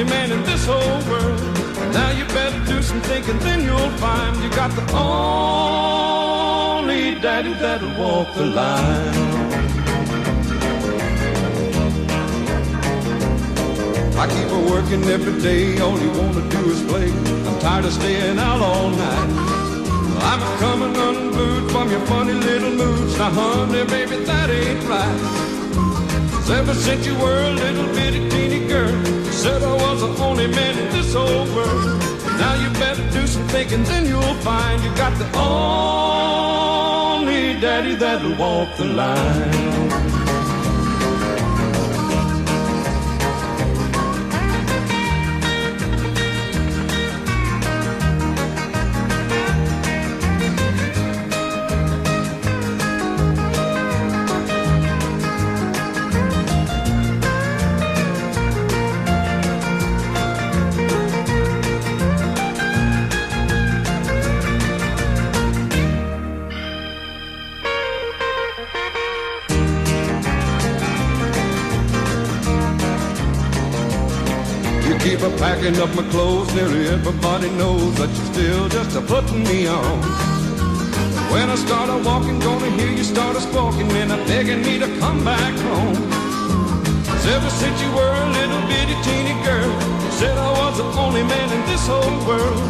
only man in this whole world. Now you better do some thinking, then you'll find you got the only daddy that'll walk the line. I keep her working every day, all you wanna do is play. I'm tired of staying out all night. I'm coming unglued from your funny little moods. Now honey, baby, that ain't right. 'Cause ever since you were a little bitty teeny girl, you said I was the only man in this whole world. Now you better do some thinking, then you'll find you got the only daddy that'll walk the line. Keep a packing up my clothes, nearly everybody knows that you're still just a putting me on. When I start a walking, gonna hear you start a squawking, and I'm begging me to come back home. 'Cause ever since you were a little bitty teeny girl, you said I was the only man in this whole world.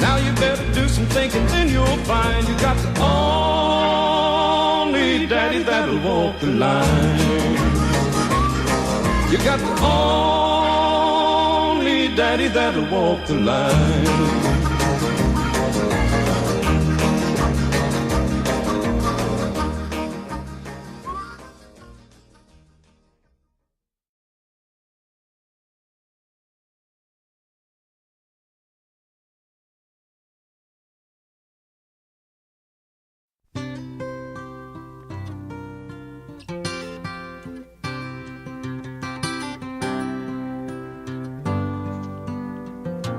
Now you better do some thinking, then you'll find you got the only daddy that'll walk the line. You got the only daddy that'll walk the line.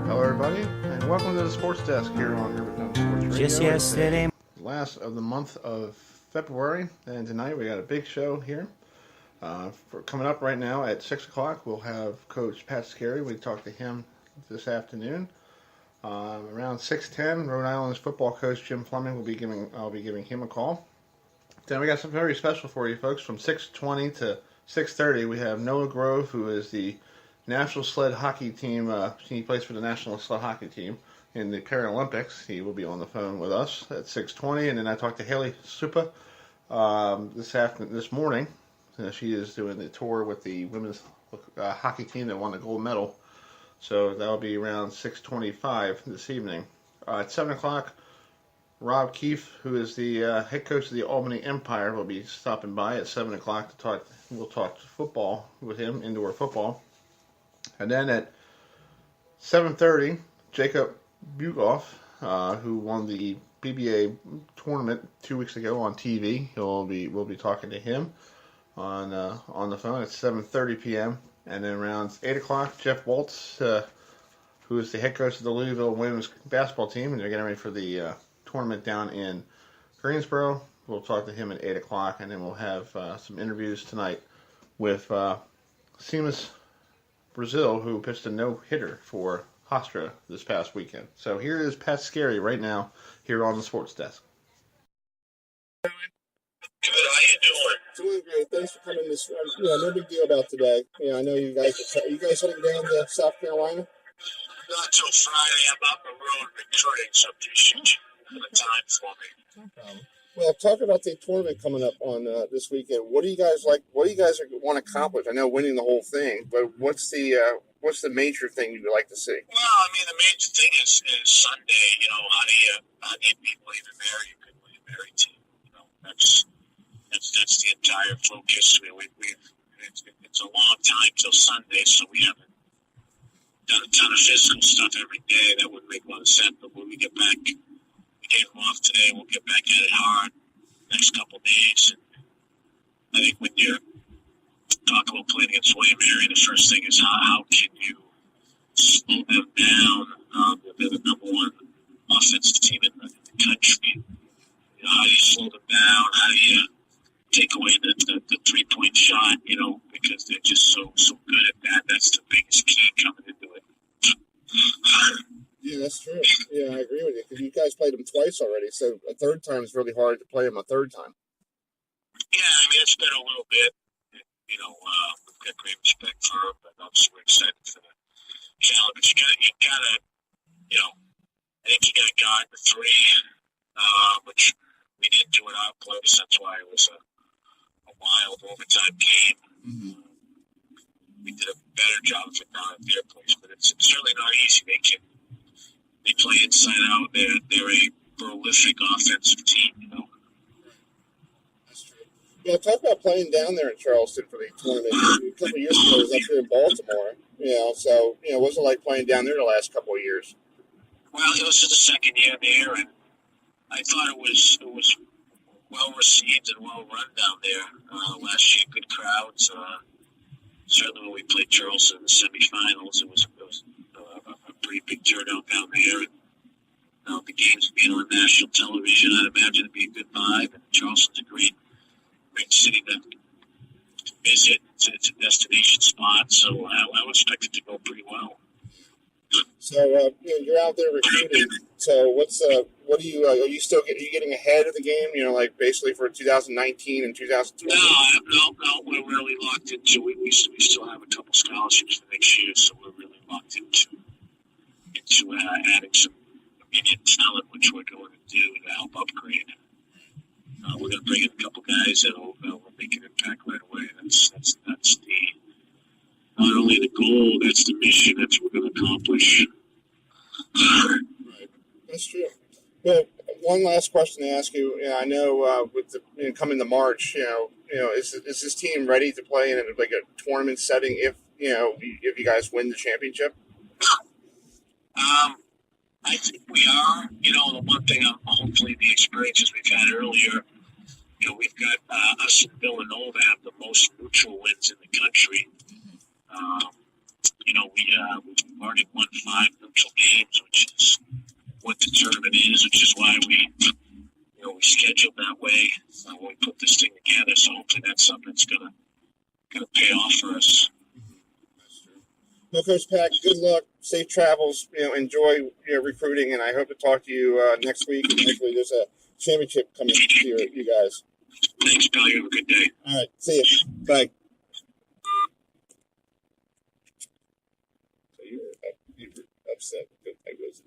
Hello, everybody, and welcome to the Sports Desk here on Rivertown Sports Radio. Just yesterday. Last of the month of February, and tonight we got a big show here. For coming up right now at 6 o'clock, we'll have Coach Pat Scarry. We talked to him this afternoon. Around 6:10, Rhode Island's football coach Jim Fleming I'll be giving him a call. Then we got something very special for you folks. From 6:20 to 6:30, we have Noah Grove, who is the National Sled Hockey Team. He plays for the National Sled Hockey Team in the Paralympics. He will be on the phone with us at 6:20, and then I talked to Haley Supa this morning. She is doing the tour with the women's hockey team that won the gold medal. So that'll be around 6:25 this evening. At 7 o'clock, Rob Keefe, who is the head coach of the Albany Empire, will be stopping by at 7 o'clock to talk. We'll talk football with him, indoor football. And then at 7:30, Jacob Bugoff, who won the PBA tournament 2 weeks ago on TV, we'll be talking to him on the phone at 7:30 p.m. And then around 8 o'clock, Jeff Waltz, who is the head coach of the Louisville women's basketball team, and they're getting ready for the tournament down in Greensboro. We'll talk to him at 8 o'clock, and then we'll have some interviews tonight with Seamus Brazil, who pitched a no-hitter for Hofstra this past weekend. So here is Pat Scarry right now here on the Sports Desk. Good, how you doing? Doing great. Thanks for coming this. No big deal about today. I know you guys heading down to South Carolina? Not till Friday. I'm out the road recruiting, so appreciate you for the time for me. No problem. Well, talk about the tournament coming up on this weekend. What do you guys like? What do you guys want to accomplish? I know winning the whole thing, but what's the major thing you'd like to see? Well, I mean, the major thing is Sunday. How do you people even marry a good William Mary team? That's the entire focus. It's a long time till Sunday, so we haven't done a ton of physical stuff every day. That wouldn't make a lot of sense. But when we get back, we gave them off today. We'll get back at it hard next couple of days. And I think when you're talking about playing against William Mary, the first thing is how can you slow them down? They're the number one offensive team in the country. How do you slow them down? How do you take away the 3-point shot? Because they're just so good at that. That's the biggest key coming into it. guys played them twice already, so a third time is really hard to play them a third time. Yeah, I mean, it's been a little bit. You know, we've got great respect for him, but obviously we're excited for the challenge. But you gotta, you know, I think you gotta guard the three, which we didn't do at our place. That's why it was a wild overtime game. Mm-hmm. We did a better job of it down at their place, but it's certainly not easy. They play inside out. They're a prolific offensive team, you know. That's true. Yeah, talk about playing down there in Charleston for the tournament. A couple of years ago, I was up here in Baltimore. You know, so what's it like playing down there the last couple of years? Well, it was the second year there, and I thought it was well received and well run down there. Last year, good crowds. Certainly, when we played Charleston in the semifinals, it was a pretty big turnout down there. And the games being on national television, I'd imagine it'd be a good vibe. And Charleston's a great city to visit. It's a destination spot, so I would expect it to go pretty well. So you're out there recruiting. So what do you are you getting ahead of the game? You know, like basically for 2019 and 2020. No, we're really locked into. We still have a couple scholarships for next year, so we're really locked into adding some immediate talent, which we're going to do to help upgrade. We're going to bring in a couple guys that'll make an impact right away. That's the not only the goal, that's the mission. That's what we're going to accomplish. Right. That's true. Well, one last question to ask you. I know with the coming to March, is this team ready to play in like a tournament setting if you guys win the championship? I think we are. The one thing, hopefully the experiences we've had earlier, we've got us and Villanova have the most neutral wins in the country. We've already won 5 neutral games, which is what the tournament is, which is why we scheduled that way when we put this thing together. So hopefully that's something that's gonna pay off for us. Well, Coach Pack, good luck, safe travels. Enjoy recruiting, and I hope to talk to you next week. And hopefully, there's a championship coming to you guys. Thanks, pal. You have a good day. All right, see you. Bye. So you were upset because I was.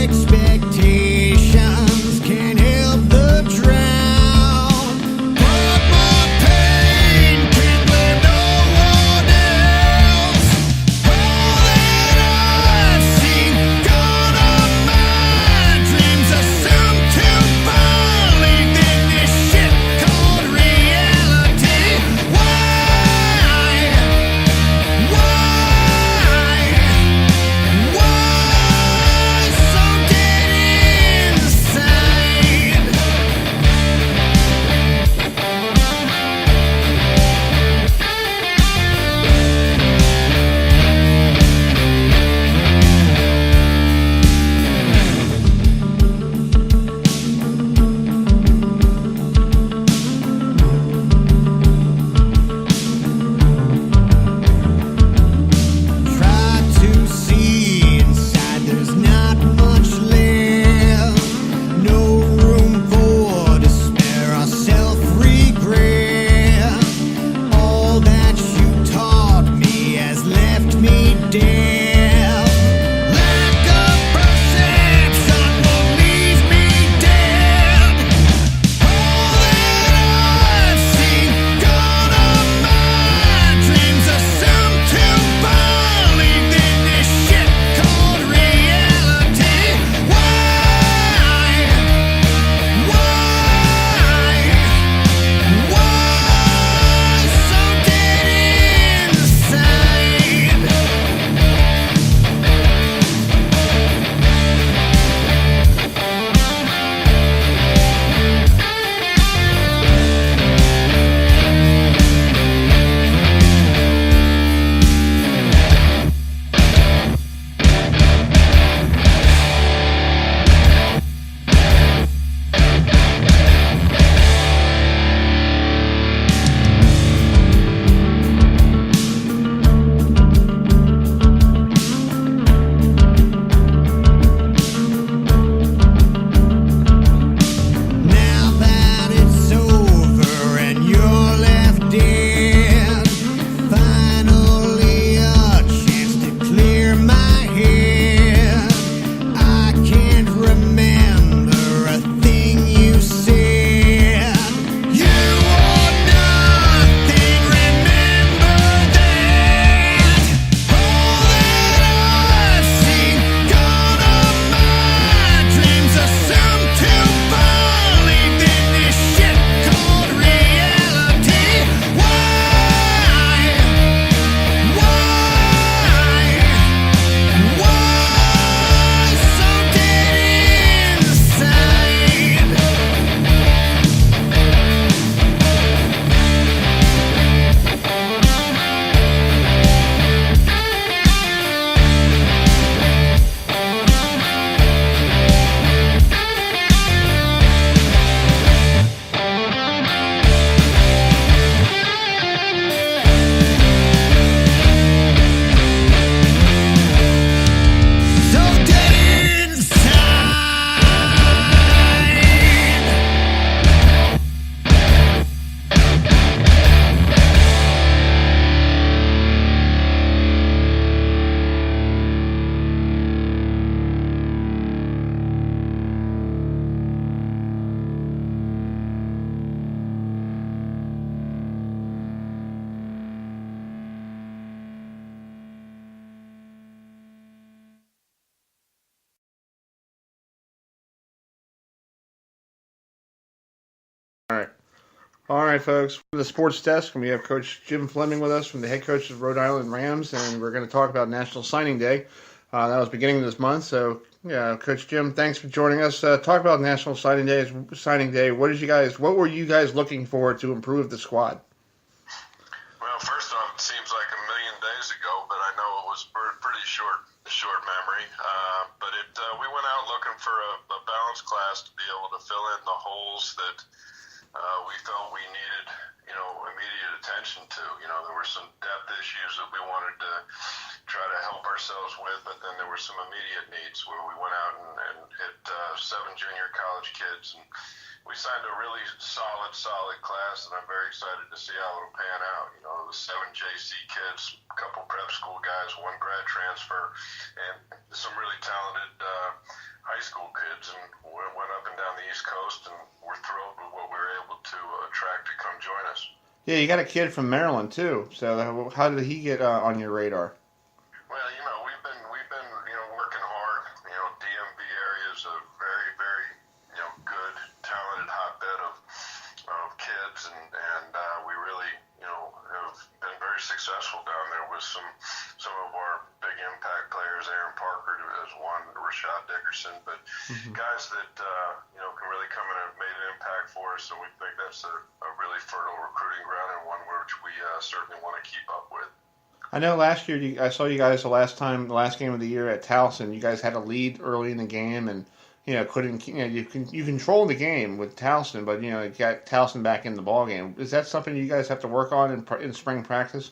Expectations can help the drown. All right, folks. For the sports desk, we have Coach Jim Fleming with us from the head coach of Rhode Island Rams, and we're going to talk about National Signing Day. That was beginning of this month. So, yeah, Coach Jim, thanks for joining us. Talk about National Signing Day. What were you guys looking for to improve the squad? Well, first off, it seems like a million days ago, but I know it was pretty short memory. We went out looking for a balanced class to be able to fill in the holes that we felt we needed, immediate attention to. There were some depth issues that we wanted to try to help ourselves with, but then there were some immediate needs where we went out and hit 7 junior college kids, and we signed a really solid class, and I'm very excited to see how it'll pan out. The 7 JC kids, a couple prep school guys, 1 grad transfer, and some really talented high school kids, and went up and down the East Coast, and we're thrilled with what we were able to attract to come join us. Yeah, you got a kid from Maryland too. So how did he get on your radar? Well, we've been working hard. DMV area is a very, very good, talented hotbed of kids, and we really have been very successful down there with some of our big impact players. Aaron Parker is one, Rashad Dickerson, but guys that can really come in and have made an impact for us, and we think that's a really fertile recruiting ground, and one which we certainly want to keep up with. I know last year I saw you guys the last game of the year at Towson. You guys had a lead early in the game, and you controlled the game with Towson, but you got Towson back in the ball game. Is that something you guys have to work on in spring practice?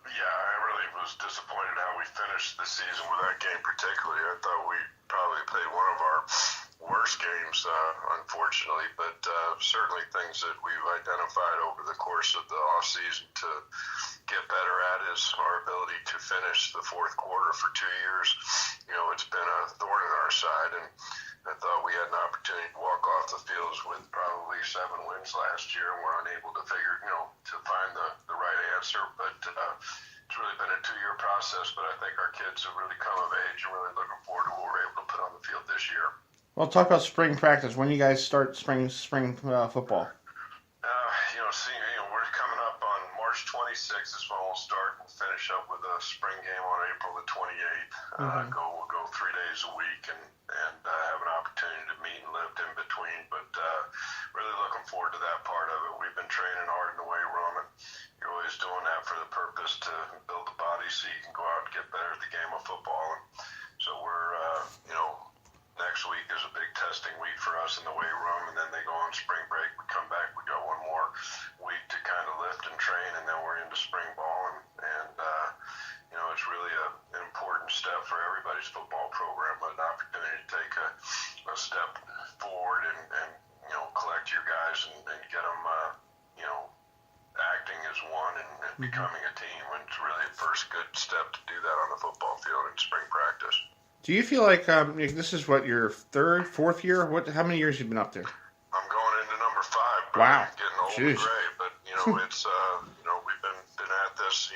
Yeah, I really was disappointed how we finished the season with that game particularly. I thought we probably played one of our worst games, unfortunately, but certainly things that we've identified over the course of the offseason to get better at is our ability to finish the fourth quarter. For 2 years, it's been a thorn in our side, and I thought we had an opportunity to walk off the fields with probably 7 wins last year, and we're unable to to find the right answer. But it's really been a 2-year process, but I think our kids have really come of age, and really looking forward to what we're able to put on the field this year. Well, talk about spring practice. When do you guys start spring football? We're coming up on March 26th is when we'll start and finish up with a spring game on April the 28th. We'll go 3 days a week and have an opportunity to meet and lift in between. But really looking forward to that part of it. We've been training hard in the weight room, and you're always doing that for the purpose to build the body so you can go out and get better at the game of football. And so we're, next week is a big testing week for us in the weight room, and then they go on spring break. We come back, we got 1 more week to kind of lift and train, and then we're into spring ball, and it's really an important step for everybody's football program, but an opportunity to take a step forward and collect your guys and get them acting as one and becoming a team. And it's really the first good step to do that on the football field in spring practice. Do you feel like this is your 3rd, 4th year? How many years have you been up there? I'm going into number 5. Bro. Wow. Getting old and gray, but it's we've been at this.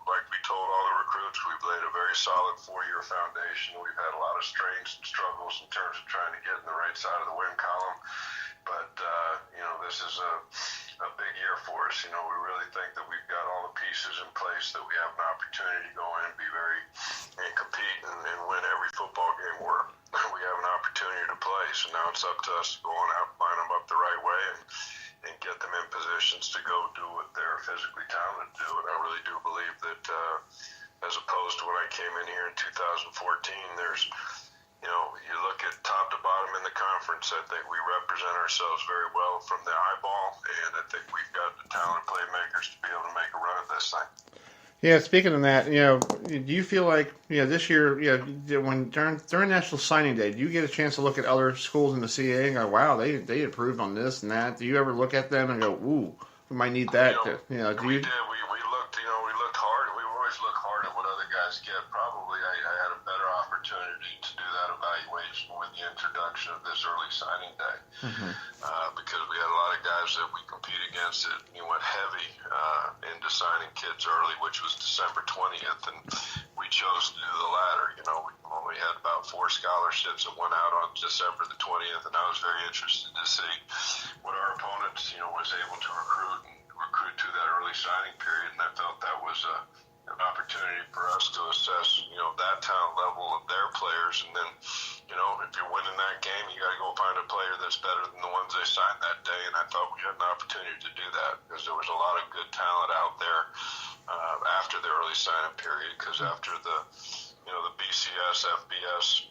Like we told all the recruits, we've laid a very solid 4-year foundation. We've had a lot of strains and struggles in terms of trying to get in the right side of the win column, but this is a big year for us. We really think that we've got all the pieces in place that we have an opportunity to go in and compete and win every football game where we have an opportunity to play. So now it's up to us to go on out, line them up the right way, and get them in positions to go do what they're physically talented to do. And I really do believe that as opposed to when I came in here in 2014, there's you look at top to bottom in the conference, I think we represent ourselves very well from the eyeball, and I think we've got the talented playmakers to be able to make a run at this thing. Yeah, speaking of that, do you feel like this year, when during National Signing Day, do you get a chance to look at other schools in the CAA and go, wow, they improved on this and that? Do you ever look at them and go, ooh, we might need that? We did. We looked hard. We always look hard at what other guys get. Probably I had a better opportunity to do that evaluation with the introduction of this early signing day, because we had a lot of guys that we compete against that went heavy into signing kids early, which was December 20th, and we chose to do the latter. You know, we only had about 4 scholarships that went out on December the 20th, and I was very interested to see what our opponents, you know, was able to recruit to that early signing period, and I felt that was an opportunity for us to assess, you know, that talent level of their players, and then, you know, if you're winning that game, you got to go find a player that's better than the ones they signed that day, and I thought we had an opportunity to do that because there was a lot of good talent out there after the early signing period, because after the, you know, the BCS, FBS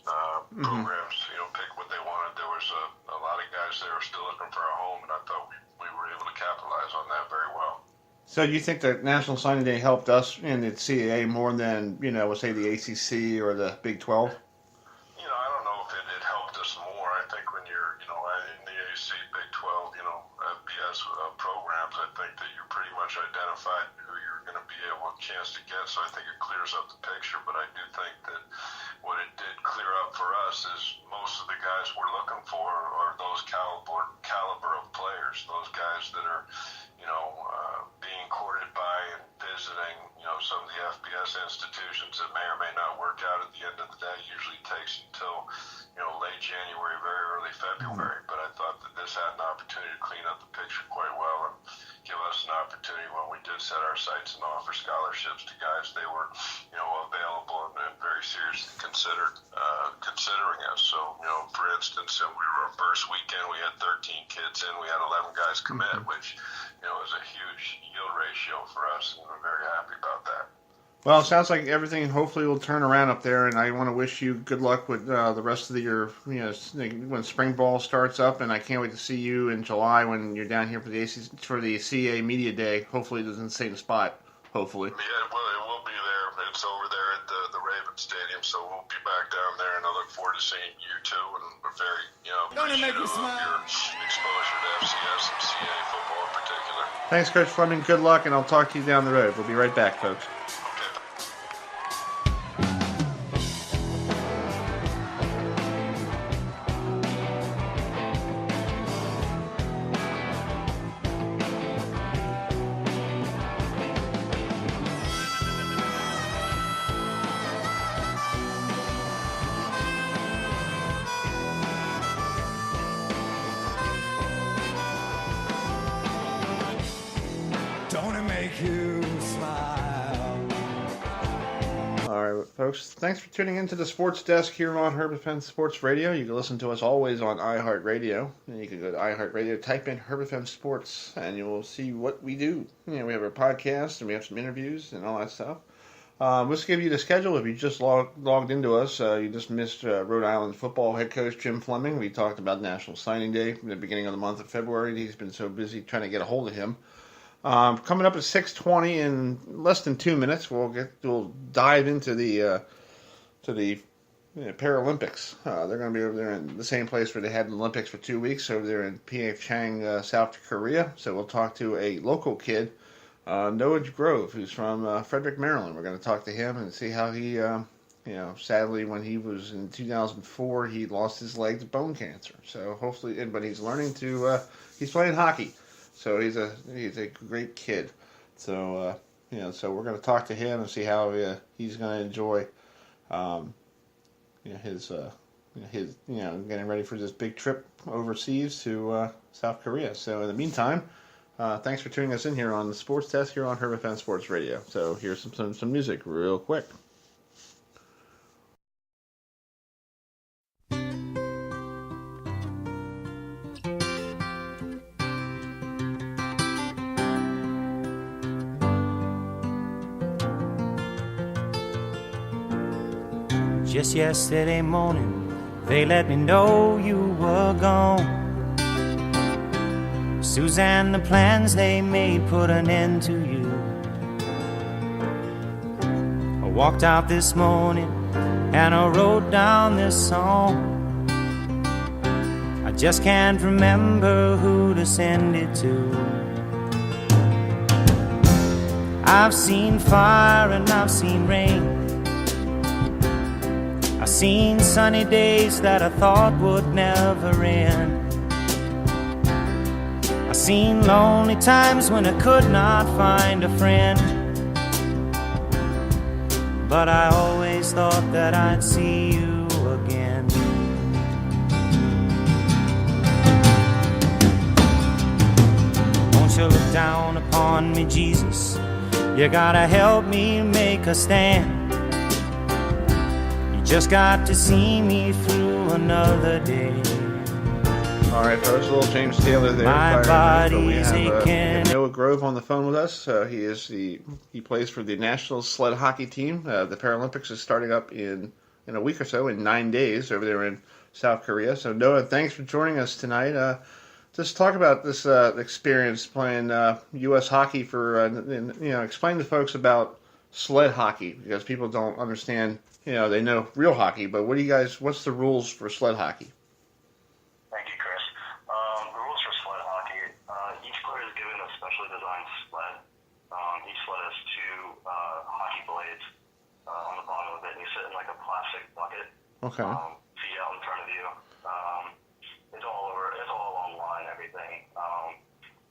programs, you know, pick what they wanted, there was a lot of guys there still looking for a home, and I thought we were able to capitalize on that very well. So you think that National Signing Day helped us in the CAA more than, you know, let's say the ACC or the Big 12? You know, I don't know if it helped us more. I think when you're, you know, in the ACC, Big 12, you know, FBS programs, I think that you pretty much identified who you're going to be able a chance to get. So I think it clears up the picture. But I do think that what it did clear up for us is most of the guys we're looking for are those caliber of players, those guys that are, you know, being courted by and visiting, you know, some of the FBS institutions that may or may not work out at the end of the day. Usually takes until, you know, late January, very early February. But I thought that this had an opportunity to clean up the picture quite well and give us an opportunity when we did set our sights and offer scholarships to guys. They were, you know, available and very seriously considering us. So, you know, for instance, we were our first weekend, we had 13 kids in, we had 11 guys commit, which, you know, is a huge yield ratio for us, and we're very happy about that. Well, it sounds like everything hopefully will turn around up there, and I want to wish you good luck with the rest of your, you know, when spring ball starts up, and I can't wait to see you in July when you're down here for the CA Media Day. Hopefully it is in the same spot, hopefully. Yeah, well, it will be there. It's over there at the Raven Stadium, so we'll be back down there, and I look forward to seeing you too, and we're very, you know, appreciative of your exposure to FCS and CA football in particular. Thanks, Coach Fleming. Good luck, and I'll talk to you down the road. We'll be right back, folks. Folks, thanks for tuning into the Sports Desk here on Herbert Fence Sports Radio. You can listen to us always on iHeartRadio. And you can go to iHeartRadio, type in Herbert Fence Sports, and you will see what we do. You know, we have our podcast, and we have some interviews and all that stuff. Let's give you the schedule. If you just logged into us, you just missed Rhode Island football head coach Jim Fleming. We talked about National Signing Day in the beginning of the month of February. He's been so busy trying to get a hold of him. Coming up at 6:20 in less than 2 minutes, we'll dive into the Paralympics. They're going to be over there in the same place where they had the Olympics for 2 weeks, over there in Pyeongchang, South Korea. So we'll talk to a local kid, Noah Grove, who's from Frederick, Maryland. We're going to talk to him and see how he, sadly when he was in 2004, he lost his leg to bone cancer. So hopefully, but he's learning to, he's playing hockey. So he's a great kid. So so we're going to talk to him and see how he's going to enjoy, his getting ready for this big trip overseas to South Korea. So in the meantime, thanks for tuning us in here on the Sports Desk here on Herbert Fence Sports Radio. So here's some music real quick. Just yesterday morning, they let me know you were gone. Suzanne, the plans they made put an end to you. I walked out this morning and I wrote down this song. I just can't remember who to send it to. I've seen fire and I've seen rain. I've seen sunny days that I thought would never end. I've seen lonely times when I could not find a friend. but I always thought that I'd see you again. Won't you look down upon me, Jesus? You gotta help me make a stand. You just got to see me through another day. All right, folks, little James Taylor there. My body's we have aching. Noah Grove on the phone with us. He plays for the national sled hockey team. The Paralympics is starting up in a week or so, in 9 days, over there in South Korea. So Noah, thanks for joining us tonight. Just talk about this experience playing U.S. hockey for explain to folks about sled hockey, because people don't understand. They know real hockey, but what's the rules for sled hockey? Thank you, Chris. The rules for sled hockey, each player is given a specially designed sled. Each sled has two hockey blades on the bottom of it, and you sit in like a plastic bucket. Okay. Feet out in front of you. It's all along the line, everything.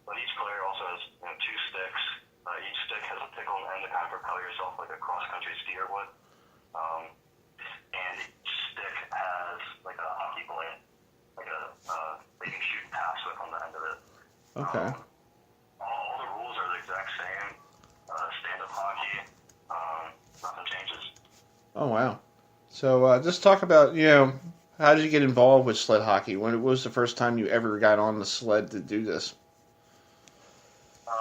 But each player also has two sticks. Each stick has a pickle and to kind of propel yourself like a cross-country skier would. And each stick has like a hockey blade, like they can shoot pass with on the end of it. Okay. All the rules are the exact same. Stand-up hockey, nothing changes. Oh wow. So just talk about how did you get involved with sled hockey? When was the first time you ever got on the sled to do this? My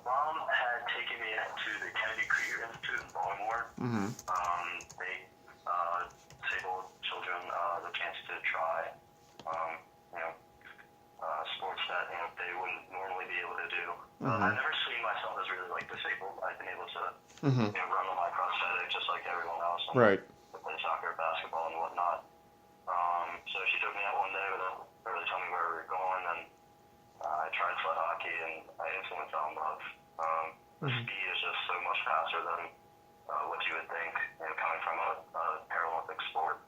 mom had taken me to the Kennedy Krieger Institute in Baltimore. Mm-hmm. They disabled children the chance to try, sports that they wouldn't normally be able to do. I've never seen myself as really like disabled. I've been able to run on my prosthetic just like everyone else. And Right. play soccer, basketball, and whatnot. So she took me out one day without really telling me where we were going, and I tried sled hockey, and I instantly fell in love. The speed is just so much faster than what you would think, coming from a Paralympic sport.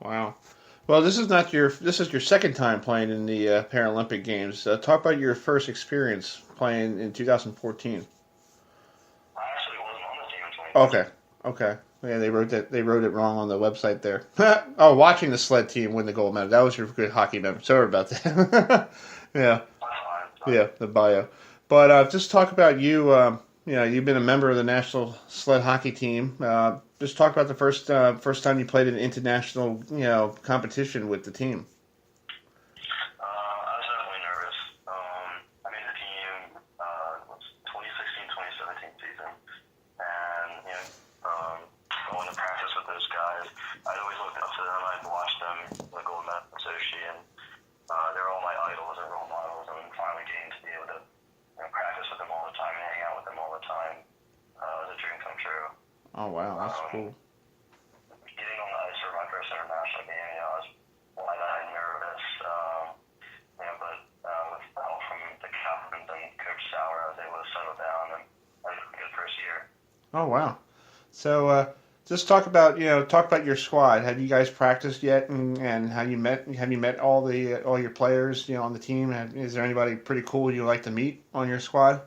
Wow. Well, this is your second time playing in the Paralympic Games. Talk about your first experience playing in 2014. I actually wasn't on the team in 2014. Okay. Yeah, they wrote it wrong on the website there. Oh, watching the sled team win the gold medal. That was your good hockey memory. Sorry about that. Yeah. That's fine. Yeah, the bio. But just talk about you. You've been a member of the national sled hockey team. Just talk about the first time you played in an international competition with the team. I was definitely nervous. I made the team 2016-2017 season, and going to practice with those guys, I'd always looked up to them. I'd watched them in the gold medal Sochi, and they were all my idols and role models. And finally getting to be able to practice with them all the time and hang out with them all the time was a dream come true. Oh wow, that's cool. Getting on the ice for my first international game, I was wide-eyed, nervous, but with the help from the captains and Coach Sauer, I was able to settle down, and I had a good first year. Oh wow. So just talk about your squad. Have you guys practiced yet, and have you met all your players on the team? Is there anybody pretty cool you like to meet on your squad?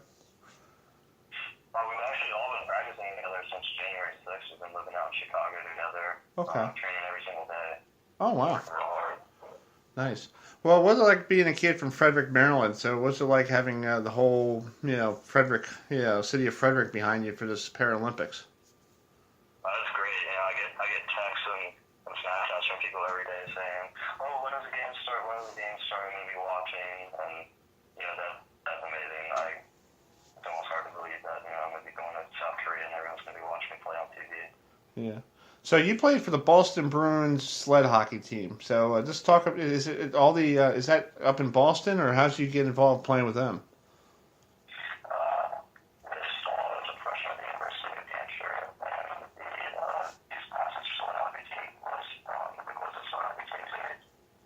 We've actually all been practicing together since January 6th. We've been living out in Chicago together, Okay. Training every single day. Oh wow. Working real hard. Nice. Well, what's it like being a kid from Frederick, Maryland? So what's it like having the whole Frederick, city of Frederick behind you for this Paralympics? That's great. I get texts and Snapchats from people every day saying, "Oh, when does the game start? When does the game start? I'm going to be watching." And that's amazing. It's almost hard to believe that I'm going to be going to South Korea and everyone's going to be watching me play on TV. Yeah. So you played for the Boston Bruins sled hockey team. So just talk. Is that up in Boston, or how did you get involved playing with them? This fall, as a freshman at the University of New Hampshire, and the East Passage sled hockey team was the closest sled hockey team to me.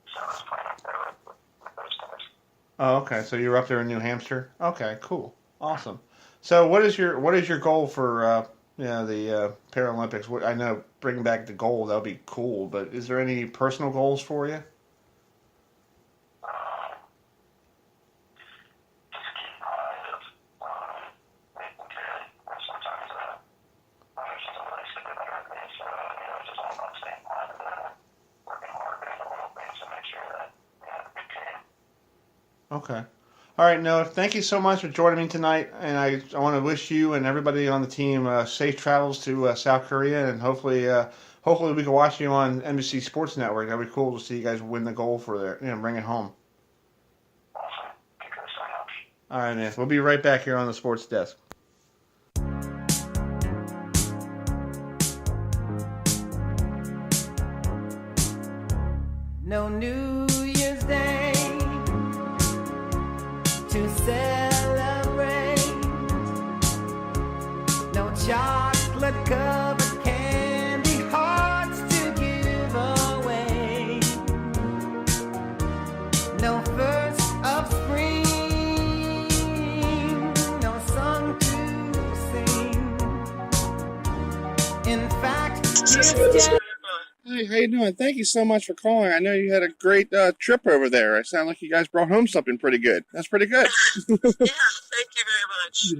So I was playing up there with those guys. Oh, okay. So you were up there in New Hampshire. Okay, cool, awesome. So what is your goal for the Paralympics? I know bringing back the gold, that would be cool. But is there any personal goals for you? Just keep positive. Making good. Sometimes there's something like Okay. All right, Noah, thank you so much for joining me tonight. And I want to wish you and everybody on the team safe travels to South Korea. And hopefully we can watch you on NBC Sports Network. That'd be cool to see you guys win the gold for their, bring it home. Awesome. Thank you so much. All right, man. We'll be right back here on the sports desk. No New Year's Day to celebrate. No chocolate covered candy hearts to give away. No first of spring, no song to sing. In fact, here's just Hey, how you doing? Thank you so much for calling. I know you had a great trip over there. It sounded like you guys brought home something pretty good. That's pretty good. Yeah, thank you very much.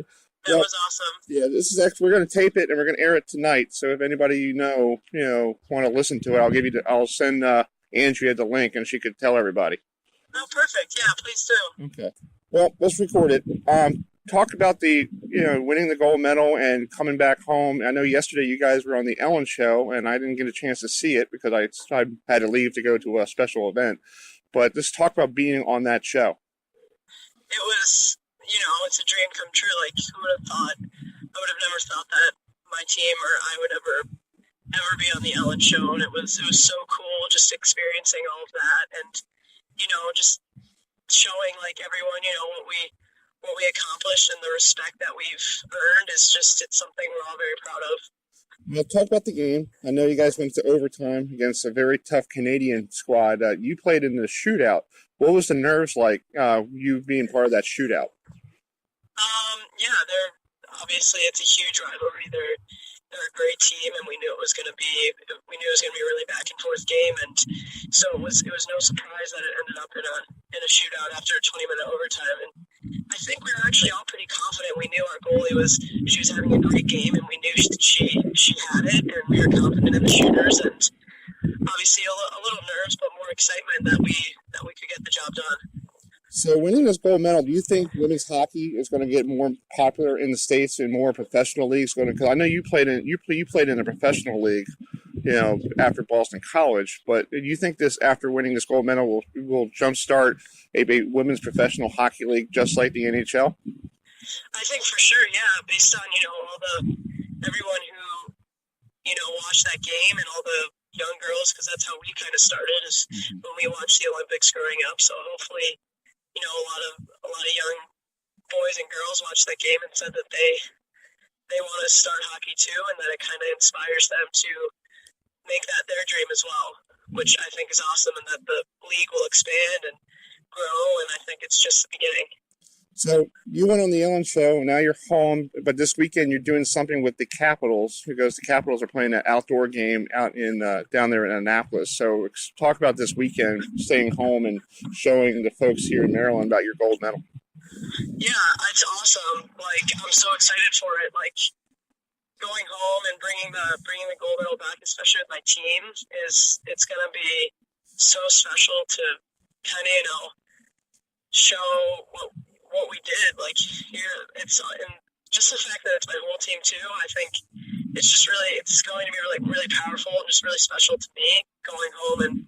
That was awesome. Yeah, this is actually, we're going to tape it and we're going to air it tonight. So if anybody want to listen to it, I'll send Andrea the link and she could tell everybody. Oh, perfect. Yeah, please do. Okay. Well, let's record it. Talk about the winning the gold medal and coming back home. I know yesterday you guys were on the Ellen show, and I didn't get a chance to see it because I had to leave to go to a special event. But let's talk about being on that show. It was, it's a dream come true. Like, who would have thought? I would have never thought that my team or I would ever be on the Ellen show, and it was so cool just experiencing all of that, and just showing like everyone what we accomplished and the respect that we've earned is it's something we're all very proud of. Well, talk about the game. I know you guys went to overtime against a very tough Canadian squad. You played in the shootout. What was the nerves like, you being part of that shootout? Yeah, it's a huge rivalry. They're a great team, and we knew it was going to be a really back and forth game, and so it was no surprise that it ended up in a shootout after a 20-minute overtime. And I think we were actually all pretty confident. We knew our goalie she was having a great game, and we knew she had it, and we were confident in the shooters, and obviously a little nerves, but more excitement that we could get the job done. So winning this gold medal, do you think women's hockey is going to get more popular in the States and more professional leagues? Because I know you played in a professional league, after Boston College. But do you think this, after winning this gold medal, will jumpstart a women's professional hockey league just like the NHL? I think for sure, yeah. Based on everyone who watched that game and all the young girls, because that's how we kind of started is when we watched the Olympics growing up. So hopefully, a lot of young boys and girls watched that game and said that they want to start hockey too, and that it kind of inspires them to make that their dream as well, which I think is awesome, and that the league will expand and grow, and I think it's just the beginning. So you went on the Ellen show, now you're home, but this weekend you're doing something with the Capitals, because the Capitals are playing an outdoor game out in down there in Annapolis. So talk about this weekend, staying home and showing the folks here in Maryland about your gold medal. Yeah, it's awesome. Like, I'm so excited for it. Like, going home and bringing the gold medal back, especially with my team, it's gonna be so special to kind of show what we did. Like, here, and just the fact that it's my whole team too. I think it's going to be really powerful and just really special to me going home and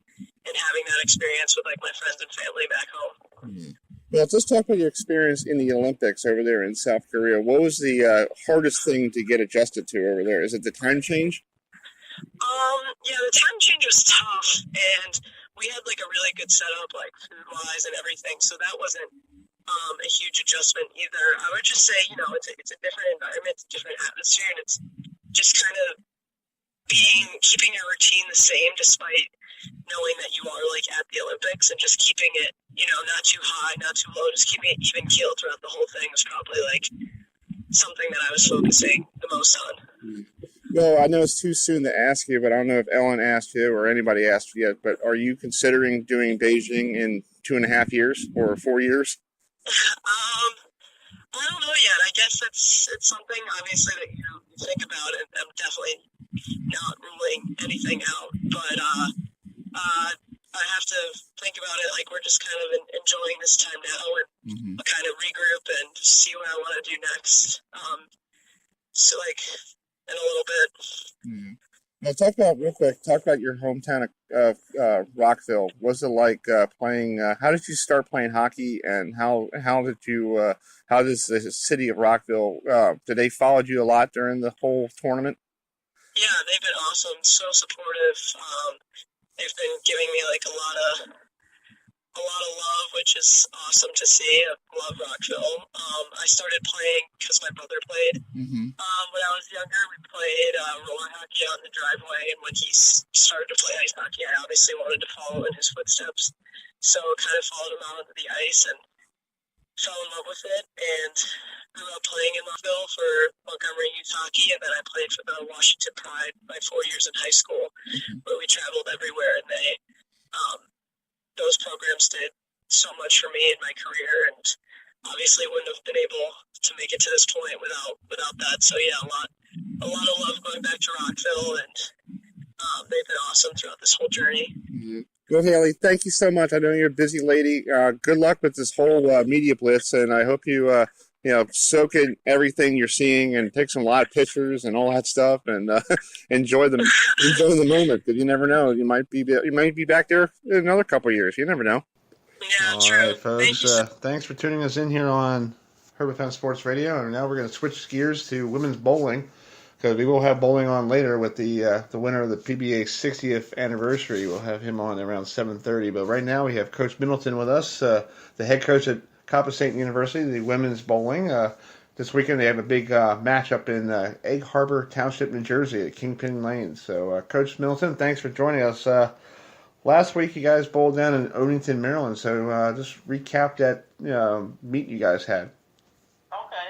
having that experience with like my friends and family back home. Mm-hmm. Well, let's talk about your experience in the Olympics over there in South Korea. What was the hardest thing to get adjusted to over there? Is it the time change? Yeah, the time change was tough, and we had like a really good setup, like food-wise and everything, so that wasn't a huge adjustment either. I would just say, it's a different environment, it's a different atmosphere, and it's just kind of keeping your routine the same despite knowing that you are like at the Olympics, and just keeping it, not too high, not too low, just keeping it even keeled throughout the whole thing was probably like something that I was focusing the most on. Well, I know it's too soon to ask you, but I don't know if Ellen asked you or anybody asked you yet, but are you considering doing Beijing in 2.5 years or 4 years? I don't know yet. I guess it's something obviously that you think about, and I'm definitely not ruling anything out. But I have to think about it like we're just kind of enjoying this time now and I'll kind of regroup and see what I want to do next. So like in a little bit. Now, talk about your hometown of Rockville. Was it like playing? How did you start playing hockey, and how does the city of Rockville? Did they follow you a lot during the whole tournament? Yeah, they've been awesome, so supportive. They've been giving me like a lot of love, which is awesome to see. I love Rockville. I started playing because my brother played. When I was younger, we played roller hockey out in the driveway, and when he started to play ice hockey, I obviously wanted to follow in his footsteps. So kind of followed him out onto the ice and fell in love with it, and grew up playing in Rockville for Montgomery Youth Hockey, and then I played for the Washington Pride my 4 years in high school, where we traveled everywhere, and those programs did so much for me in my career, and obviously wouldn't have been able to make it to this point without that. So yeah, a lot of love going back to Rockville, and they've been awesome throughout this whole journey. Well, Haley, thank you so much. I know you're a busy lady. Good luck with this whole media blitz, and I hope you soak in everything you're seeing and take some lot of pictures and all that stuff, and enjoy the moment. Because you never know, you might be back there in another couple of years. You never know. Yeah, All true. right, folks. Thanks for tuning us in here on Herbert Fence Sports Radio, and now we're going to switch gears to women's bowling, because we will have bowling on later with the winner of the PBA 60th anniversary. We'll have him on around 7:30. But right now we have Coach Middleton with us, the head coach at Coppin State University, the women's bowling. This weekend they have a big match up in Egg Harbor Township, New Jersey at Kingpin Lane. So, Coach Middleton, thanks for joining us. Last week you guys bowled down in Odenton, Maryland. So just recap that meet you guys had. Okay.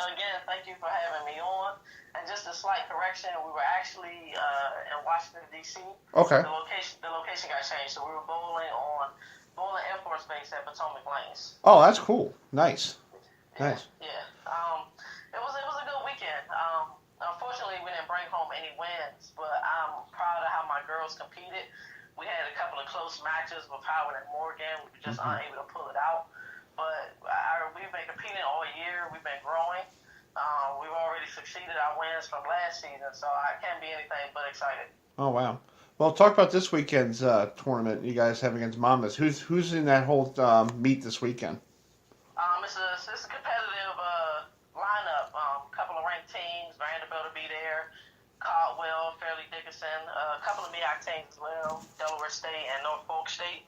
Again, thank you for having me on. And just a slight correction, we were actually in Washington, D.C. Okay. The location got changed, so we were bowling Air Force Base at Potomac Lanes. Oh, that's cool. Nice. Nice. Yeah. It was a good weekend. Unfortunately, we didn't bring home any wins, but I'm proud of how my girls competed. We had a couple of close matches with Howard and Morgan. We were just unable to pull it out. But we've been competing all year. We've been growing. We've already succeeded our wins from last season, so I can't be anything but excited. Oh, wow. Well, talk about this weekend's tournament you guys have against Monmouth. Who's in that whole meet this weekend? It's a competitive lineup. A couple of ranked teams. Vanderbilt will be there. Caldwell, Fairleigh Dickinson, a couple of MEAC teams as well. Delaware State and Norfolk State.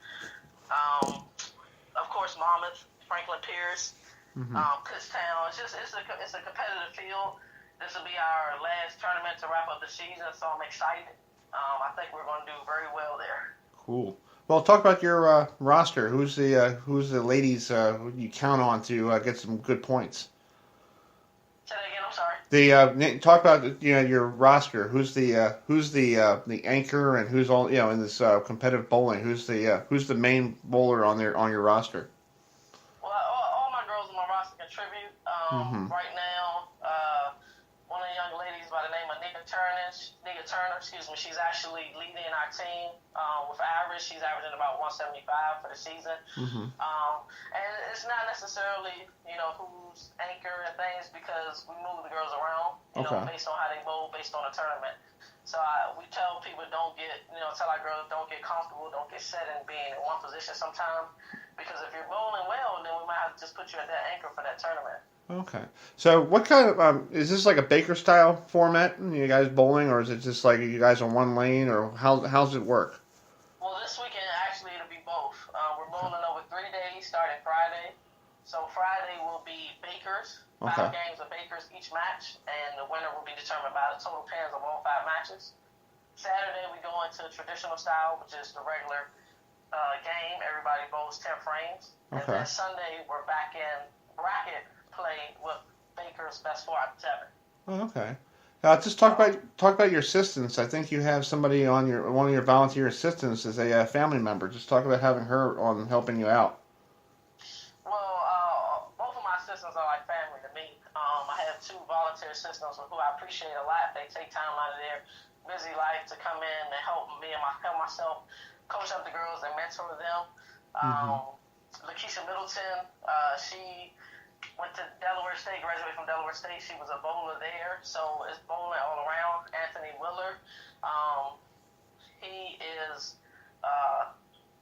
Of course, Monmouth, Franklin Pierce, Kutztown. It's a competitive field. This will be our last tournament to wrap up the season, so I'm excited. I think we're going to do very well there. Cool. Well, talk about your roster. Who's the ladies who you count on to get some good points? Say that again. I'm sorry. Talk about your roster. Who's the anchor, and who's all in this competitive bowling? Who's the main bowler on your roster? Well, all my girls on my roster contribute. Right now, one of the young ladies by the name of Nika Turner, she's actually leading our team with average. She's averaging about 175 for the season. And it's not necessarily, who's anchor and things, because we move the girls around, based on how they bowl, based on the tournament. So we tell people tell our girls don't get comfortable, don't get set in being in one position sometimes, because if you're bowling well, then we might have to just put you at that anchor for that tournament. Okay. So what kind of is this like a Baker style format? You guys bowling, or is it just like you guys on one lane, or how's it work? Well, this weekend actually it'll be both. We're bowling over 3 days, starting Friday. So Friday will be Bakers, 5 games of Bakers each match, and the winner will be determined by the total pairs of all 5 matches. Saturday we go into traditional style, which is the regular game. Everybody bowls 10 frames. And then Sunday we're back in bracket play with Baker's best 4 out of 7. Oh, okay. Just talk about your assistants. I think you have somebody on one of your volunteer assistants is a family member. Just talk about having her on helping you out. Well, both of my assistants are like family to me. I have 2 volunteer assistants who I appreciate a lot. They take time out of their busy life to come in and help me and myself coach up the girls and mentor them. Lakeisha Middleton, she went to Delaware State, graduated from Delaware State. She was a bowler there, so it's bowling all around. Anthony Willard, he is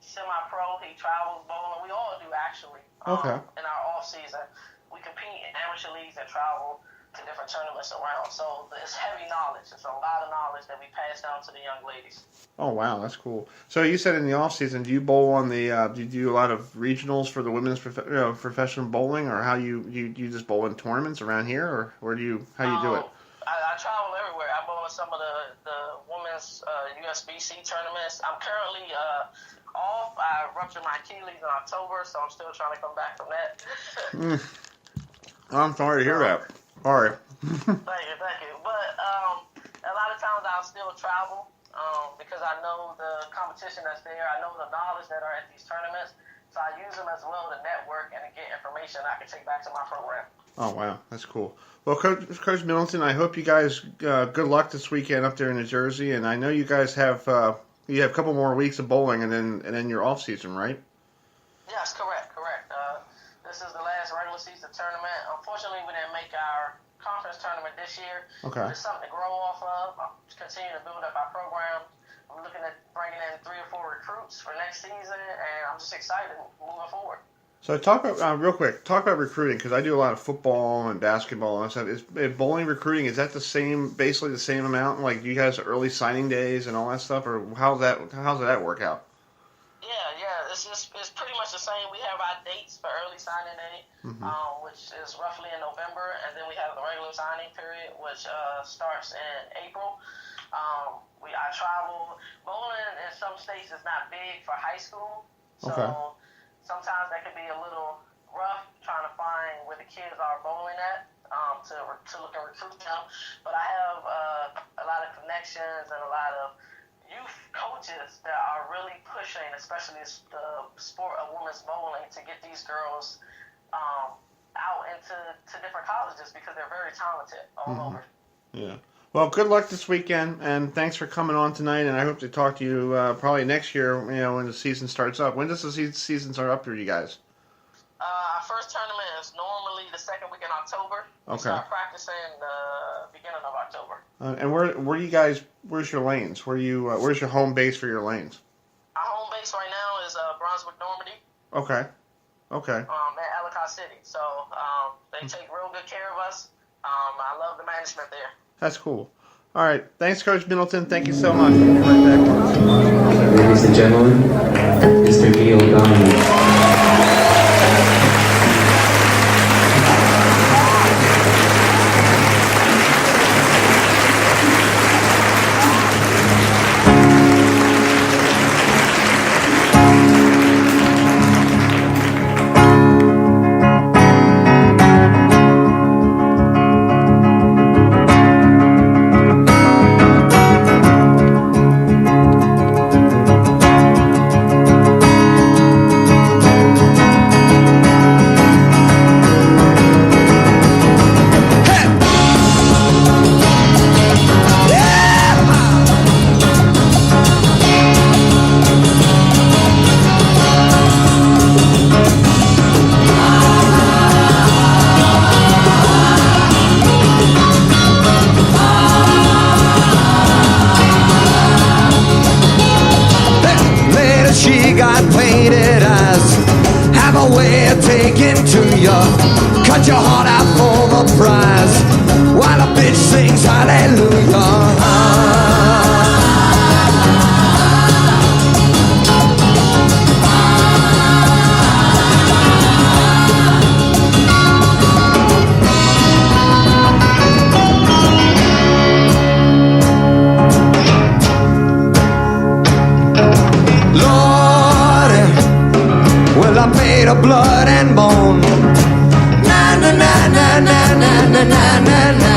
semi-pro. He travels bowling. We all do, actually. In our off season, we compete in amateur leagues and travel to different tournaments around. So it's heavy knowledge. It's a lot of knowledge that we pass down to the young ladies. Oh wow, that's cool. So you said in the off season, do you bowl on the? Do you do a lot of regionals for the women's professional bowling, or how you just bowl in tournaments around here, or where do you how you do it? I travel everywhere. I bowl in some of the women's USBC tournaments. I'm currently off. I ruptured my Achilles in October, so I'm still trying to come back from that. I'm sorry to hear that. Sorry. Thank you. But a lot of times I'll still travel because I know the competition that's there. I know the knowledge that are at these tournaments. So I use them as well to network and to get information I can take back to my program. Oh, wow. That's cool. Well, Coach Middleton, I hope you guys good luck this weekend up there in New Jersey. And I know you guys have a couple more weeks of bowling and then your off season, right? Yes, correct. This is the last regular season tournament. Unfortunately, we didn't make our conference tournament this year. Okay. It's something to grow off of. I'm continuing to build up our program. I'm looking at bringing in 3 or 4 recruits for next season, and I'm just excited moving forward. So talk about real quick. Talk about recruiting, because I do a lot of football and basketball and stuff. Is bowling recruiting, is that basically the same amount? Like, do you guys early signing days and all that stuff, or how's that work out? Yeah. It's pretty much the same. We have our dates for early signing day, which is roughly in November, and then we have the regular signing period, which starts in April. I travel. Bowling in some states is not big for high school, so sometimes that can be a little rough trying to find where the kids are bowling at to look and recruit them. But I have a lot of connections and a lot of youth coaches that are really pushing, especially the sport of women's bowling, to get these girls out into different colleges because they're very talented all over. Yeah. Well, good luck this weekend, and thanks for coming on tonight. And I hope to talk to you probably next year. When the season starts up. When does the season start up for you guys? Our first tournament is normally the second week in October. We start practicing the beginning of October. And where you guys? Where's your lanes? Where's your home base for your lanes? Our home base right now is Brunswick, Normandy. Okay. At Ellicott City. So they take real good care of us. I love the management there. That's cool. All right. Thanks, Coach Middleton. Thank you so much. We'll be right back. Ladies and gentlemen, Mr. Neil Diamond. Cut your heart out for the prize while a bitch sings hallelujah. Lord, well, I'm made of blood and bone. Na na na na na na na na.